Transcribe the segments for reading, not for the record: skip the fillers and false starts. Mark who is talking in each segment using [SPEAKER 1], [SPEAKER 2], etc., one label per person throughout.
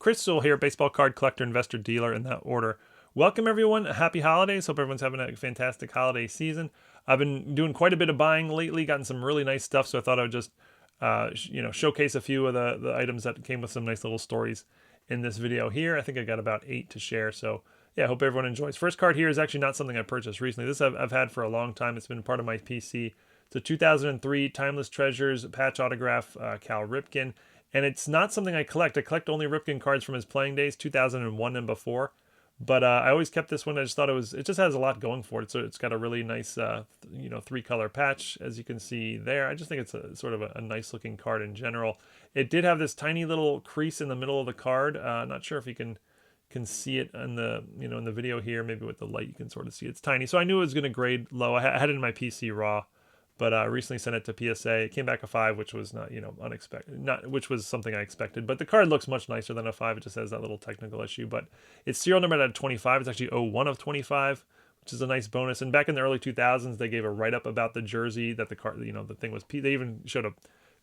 [SPEAKER 1] Chris Sewall here, baseball card collector, investor, dealer, in that order. Welcome everyone. Happy holidays. Hope everyone's having a fantastic holiday season. I've been doing quite a bit of buying lately, gotten some really nice stuff, so I thought I would just showcase a few of the items that came with some nice little stories in this video here. I think I got about 8 to share, so yeah, hope everyone enjoys. First card here is actually not something I purchased recently. This I've had for a long time. It's been part of my PC. It's a 2003 Timeless Treasures patch autograph, Cal Ripken. And it's not something I collect. I collect only Ripken cards from his playing days, 2001 and before. But I always kept this one. I just thought it just has a lot going for it. So it's got a really nice, 3-color patch, as you can see there. I just think it's a sort of a nice looking card in general. It did have this tiny little crease in the middle of the card. Not sure if you can see it in the in the video here. Maybe with the light you can sort of see it's tiny. So I knew it was going to grade low. I had it in my PC raw. But I recently sent it to PSA. It came back a 5, which was not, unexpected. Which was something I expected. But the card looks much nicer than a 5. It just has that little technical issue. But it's serial numbered at 25. It's actually 01 of 25, which is a nice bonus. And back in the early 2000s, they gave a write-up about the jersey that the card, the thing was. They even showed a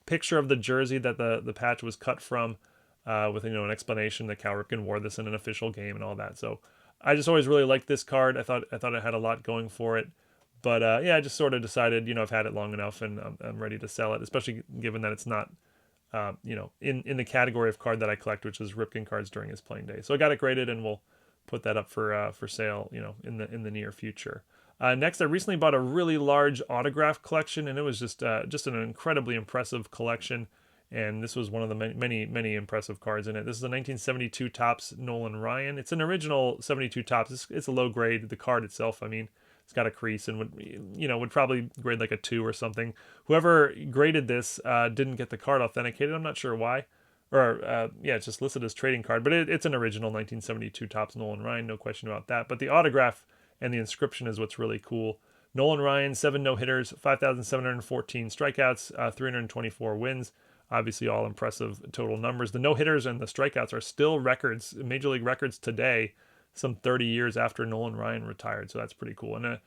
[SPEAKER 1] picture of the jersey that the patch was cut from, with an explanation that Cal Ripken wore this in an official game and all that. So I just always really liked this card. I thought it had a lot going for it. But yeah, I just sort of decided, I've had it long enough and I'm ready to sell it, especially given that it's not, in the category of card that I collect, which is Ripken cards during his playing days. So I got it graded and we'll put that up for sale, in the near future. Next, I recently bought a really large autograph collection, and it was just an incredibly impressive collection. And this was one of the many impressive cards in it. This is a 1972 Topps Nolan Ryan. It's an original 72 Topps. It's a low grade. The card itself, it's got a crease and would probably grade like a 2 or something. Whoever graded this didn't get the card authenticated. I'm not sure why. Or it's just listed as trading card, but it's an original 1972 Topps Nolan Ryan, no question about that. But the autograph and the inscription is what's really cool. Nolan Ryan, 7 no-hitters, 5,714 strikeouts, 324 wins. Obviously all impressive total numbers. The no-hitters and the strikeouts are still records, major league records today, some 30 years after Nolan Ryan retired. So that's pretty cool. And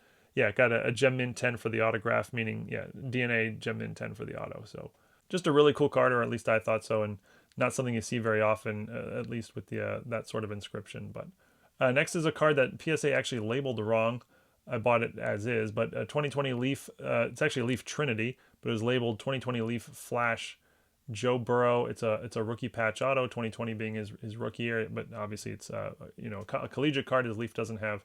[SPEAKER 1] got a Gem Mint 10 for the autograph, meaning DNA Gem Mint 10 for the auto. So just a really cool card, or at least I thought so, and not something you see very often, at least with the that sort of inscription. But next is a card that PSA actually labeled wrong. I bought it as is, but 2020 Leaf, it's actually a Leaf Trinity, but it was labeled 2020 Leaf Flash Joe Burrow. It's a rookie patch auto, 2020 being his rookie year, but obviously it's a collegiate card, as Leaf doesn't have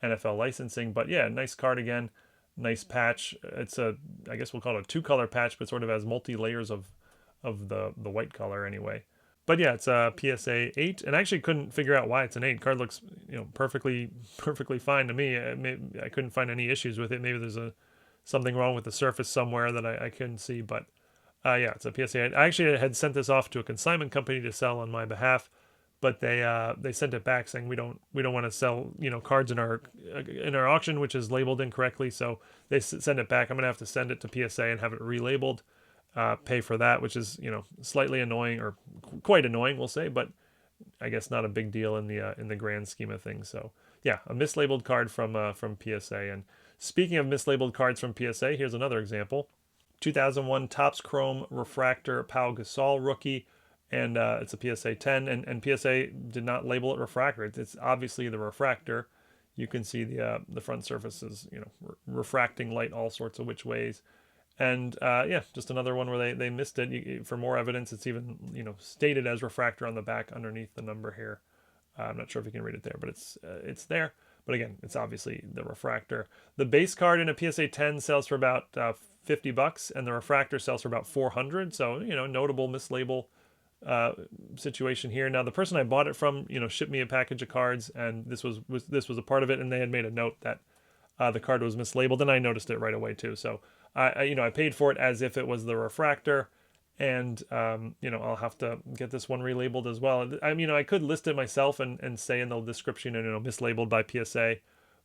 [SPEAKER 1] NFL licensing. But yeah, nice card again, nice patch. It's I guess we'll call it a 2-color patch, but sort of has multi layers of the white color anyway. But yeah, it's a PSA 8, and I actually couldn't figure out why it's an 8. Card looks perfectly fine to me. I couldn't find any issues with it. Maybe there's something wrong with the surface somewhere that I couldn't see, but it's a PSA 8. I actually had sent this off to a consignment company to sell on my behalf, but they sent it back saying we don't want to sell cards in our auction which is labeled incorrectly. So they send it back. I'm gonna have to send it to PSA and have it relabeled, pay for that, which is slightly annoying, or quite annoying, we'll say, but I guess not a big deal in the grand scheme of things. So yeah, a mislabeled card from PSA. And speaking of mislabeled cards from PSA, here's another example. 2001 Topps Chrome Refractor Pau Gasol rookie, and it's a PSA 10, and PSA did not label it refractor. It's obviously the refractor. You can see the front surface is refracting light all sorts of which ways, and just another one where they missed it. For more evidence, it's even stated as refractor on the back underneath the number here. I'm not sure if you can read it there, but it's there. But again, it's obviously the refractor. The base card in a PSA 10 sells for about $50, and the refractor sells for about $400. So notable mislabel situation here. Now the person I bought it from, shipped me a package of cards, and this was a part of it, and they had made a note that the card was mislabeled, and I noticed it right away too. So I paid for it as if it was the refractor. And, I'll have to get this one relabeled as well. I could list it myself and say in the description, mislabeled by PSA,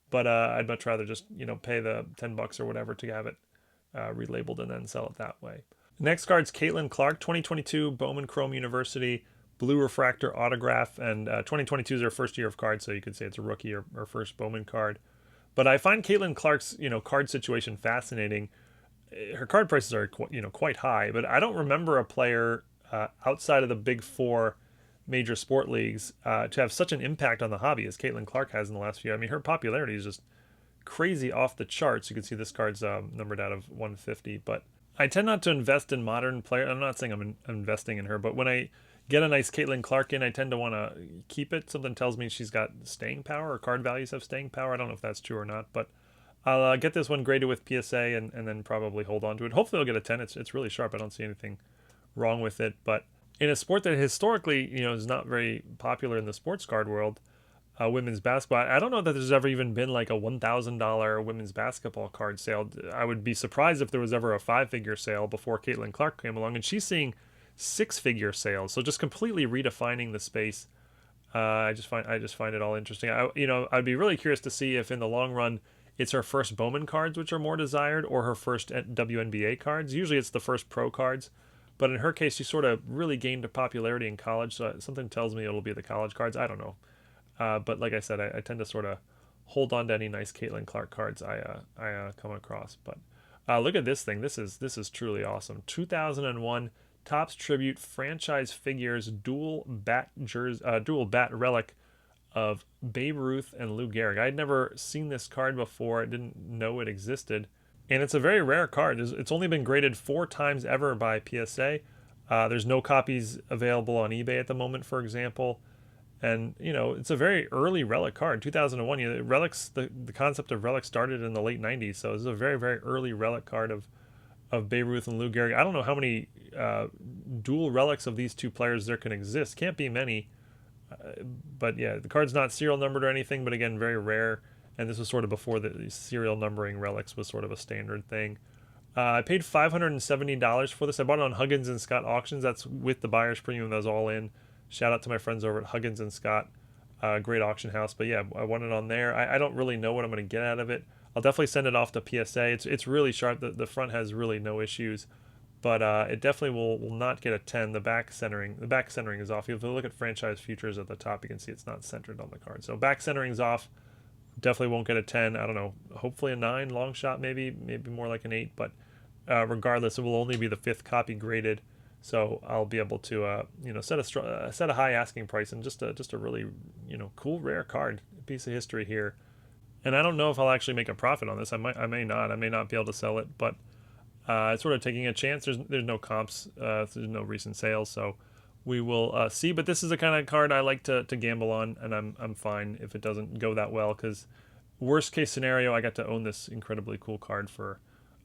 [SPEAKER 1] but I'd much rather just, pay the $10 or whatever to have it relabeled and then sell it that way. Next card's Caitlin Clark, 2022 Bowman Chrome University Blue Refractor autograph, and 2022 is her first year of cards, so you could say it's a rookie or first Bowman card. But I find Caitlin Clark's, card situation fascinating. Her card prices are quite high, but I don't remember a player outside of the big four major sport leagues to have such an impact on the hobby as Caitlin Clark has in the last few years. I mean, her popularity is just crazy off the charts. You can see this card's numbered out of 150, but I tend not to invest in modern players. I'm not saying I'm investing in her, but when I get a nice Caitlin Clark in, I tend to want to keep it. Something tells me she's got staying power, or card values have staying power. I don't know if that's true or not, but I'll get this one graded with PSA and then probably hold on to it. Hopefully I'll get a 10. It's really sharp. I don't see anything wrong with it, but in a sport that historically, is not very popular in the sports card world, women's basketball, I don't know that there's ever even been like a $1,000 women's basketball card sale. I would be surprised if there was ever a 5-figure sale before Caitlin Clark came along, and she's seeing 6-figure sales. So just completely redefining the space. I just find it all interesting. I'd be really curious to see if in the long run it's her first Bowman cards which are more desired, or her first WNBA cards. Usually it's the first pro cards, but in her case she sort of really gained a popularity in college, so something tells me it'll be the college cards. I don't know. But like I said, I tend to sort of hold on to any nice Caitlin Clark cards I come across. But look at this thing. This is truly awesome. 2001 Topps Tribute Franchise Figures dual bat relic of Babe Ruth and Lou Gehrig. I'd never seen this card before. I didn't know it existed. And it's a very rare card. It's only been graded 4 times ever by PSA. There's no copies available on eBay at the moment, for example. And, it's a very early relic card. 2001, relics, the concept of relics started in the late 90s. So this is a very, very early relic card of Babe Ruth and Lou Gehrig. I don't know how many dual relics of these two players there can exist. Can't be many. But yeah, the card's not serial numbered or anything, but again, very rare. And this was sort of before the serial numbering relics was sort of a standard thing. I paid $570 for this. I bought it on Huggins and Scott auctions. That's with the buyer's premium. That was all in. Shout out to my friends over at Huggins and Scott. Great auction house. But yeah, I want it on there. I don't really know what I'm going to get out of it. I'll definitely send it off to PSA. It's really sharp. The front has really no issues. But it definitely will not get a 10. The back centering is off. If you look at franchise futures at the top, you can see it's not centered on the card. So back centering's off. Definitely won't get a 10. I don't know. Hopefully a 9, long shot maybe more like an 8. But regardless, it will only be the 5th copy graded. So I'll be able to set a high asking price, and just a really cool rare card, a piece of history here. And I don't know if I'll actually make a profit on this. I may not be able to sell it, but it's sort of taking a chance. There's no comps, there's no recent sales, so we will see. But this is the kind of card I like to gamble on, and I'm fine if it doesn't go that well, because worst case scenario, I got to own this incredibly cool card for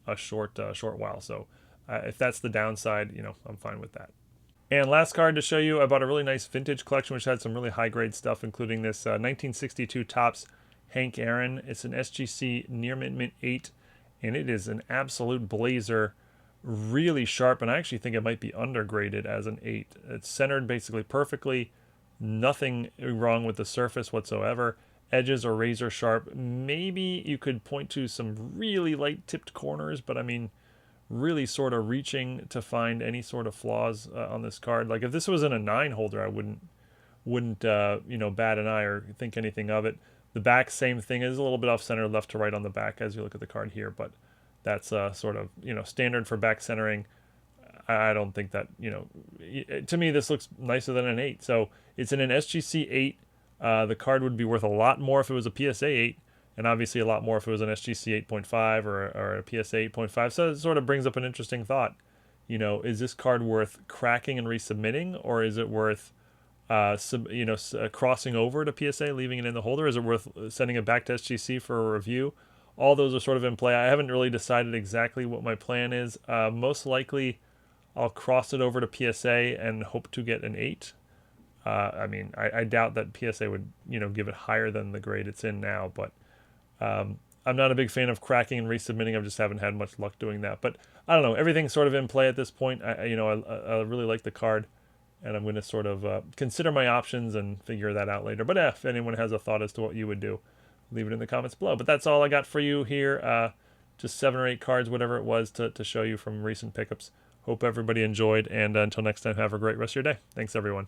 [SPEAKER 1] a short while. So if that's the downside, I'm fine with that. And last card to show you, I bought a really nice vintage collection which had some really high grade stuff, including this 1962 Topps Hank Aaron. It's an SGC Near Mint 8, and it is an absolute blazer, really sharp, and I actually think it might be undergraded as an 8. It's centered basically perfectly, nothing wrong with the surface whatsoever. Edges are razor sharp. Maybe you could point to some really light tipped corners, but I mean, really sort of reaching to find any sort of flaws on this card. Like if this was in a 9 holder, I wouldn't bat an eye or think anything of it. The back, same thing, is a little bit off center, left to right on the back as you look at the card here, but that's sort of standard for back centering. I don't think that to me this looks nicer than an 8. So it's in an SGC 8. The card would be worth a lot more if it was a PSA 8, and obviously a lot more if it was an SGC 8.5 or a PSA 8.5. So it sort of brings up an interesting thought. Is this card worth cracking and resubmitting, or is it worth crossing over to PSA, leaving it in the holder? Is it worth sending it back to SGC for a review? All those are sort of in play. I haven't really decided exactly what my plan is. Most likely, I'll cross it over to PSA and hope to get an 8. I doubt that PSA would, give it higher than the grade it's in now, but I'm not a big fan of cracking and resubmitting. I just haven't had much luck doing that. But I don't know. Everything's sort of in play at this point. I really like the card, and I'm going to sort of consider my options and figure that out later. But if anyone has a thought as to what you would do, leave it in the comments below. But that's all I got for you here. Just 7 or 8 cards, whatever it was, to show you from recent pickups. Hope everybody enjoyed, and until next time, have a great rest of your day. Thanks, everyone.